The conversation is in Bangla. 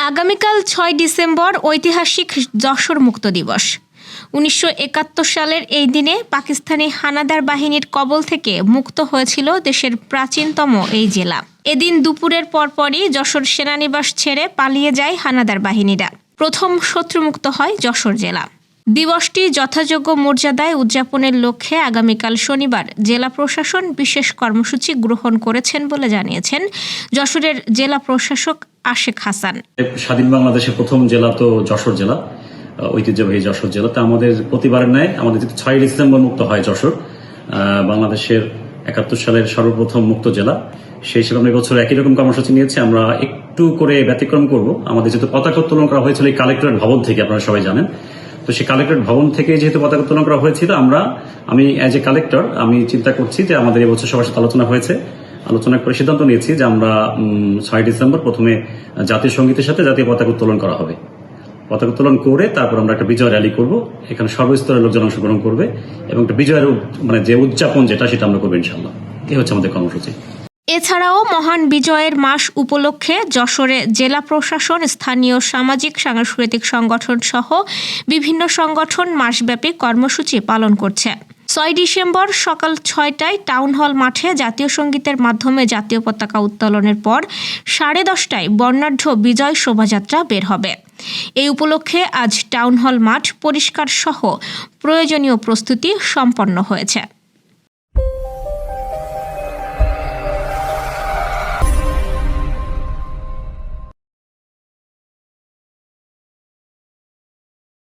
আগামীকাল ৬ ডিসেম্বর ঐতিহাসিক যশোর মুক্ত দিবস। ১৯৭১ সালের এই দিনে পাকিস্তানি হানাদার বাহিনীর কবল থেকে মুক্ত হয়েছিল দেশের প্রাচীনতম এই জেলা। এদিন দুপুরের পরপরই যশোর সেনানিবাস ছেড়ে পালিয়ে যায় হানাদার বাহিনীরা। প্রথম শত্রুমুক্ত হয় যশোর জেলা। দিবসটি যথাযোগ্য মর্যাদায় উদযাপনের লক্ষ্যে আগামীকাল শনিবার জেলা প্রশাসন বিশেষ কর্মসূচি গ্রহণ করেছেন বলে জানিয়েছেন যশোরের জেলা প্রশাসক আশেক হাসান। স্বাধীন বাংলাদেশের প্রথম জেলা তো যশোর জেলা, ঐতিহ্যবাহী যশোর জেলা। তা আমাদের প্রতিবারের ন্যায় আমাদের ৬ ডিসেম্বর মুক্ত হয় যশোর, বাংলাদেশের ৭১ সালের সর্বপ্রথম মুক্ত জেলা। সেই হিসেবে আমরা এবছর একই রকম কর্মসূচি নিয়েছি। আমরা একটু করে ব্যতিক্রম করব। আমাদের যেহেতু পতাকা উত্তোলন করা হয়েছিল এই কালেক্টরেট ভবন থেকে, আপনারা সবাই জানেন, তো সেই কালেক্টরেট ভবন থেকে যেহেতু পতাকা উত্তোলন করা হয়েছিল, আমি অ্যাজ এ কালেক্টর আমি চিন্তা করছি যে আমাদের এবছর সবার সাথে আলোচনা করে সিদ্ধান্ত নিয়েছি যে আমরা ৬ ডিসেম্বর প্রথমে জাতীয় সঙ্গীতের সাথে জাতীয় পতাকা উত্তোলন করা হবে। পতাকা উত্তোলন করে তারপর আমরা একটা বিজয় র্যালি করব। এখানে সর্বস্তরের লোকজন অংশগ্রহণ করবে এবং একটা বিজয়ের যে উদযাপন সেটা আমরা করবো ইনশাল্লাহ। এই হচ্ছে আমাদের কর্মসূচি। এছাড়াও মহান বিজয়ের মাস উপলক্ষে যশোরে জেলা প্রশাসন, স্থানীয় সামাজিক সাংস্কৃতিক সংগঠন সহ বিভিন্ন সংগঠন মাসব্যাপী কর্মসূচি পালন করছে। ৬ ডিসেম্বর সকাল ৬টায় টাউন হল মাঠে জাতীয় সঙ্গীতের মাধ্যমে জাতীয় পতাকা উত্তোলনের পর 10:30টায় বর্ণাঢ্য বিজয় শোভাযাত্রা বের হবে। এই উপলক্ষে আজ টাউন হল মাঠ পরিষ্কার সহ প্রয়োজনীয় প্রস্তুতি সম্পন্ন হয়েছে।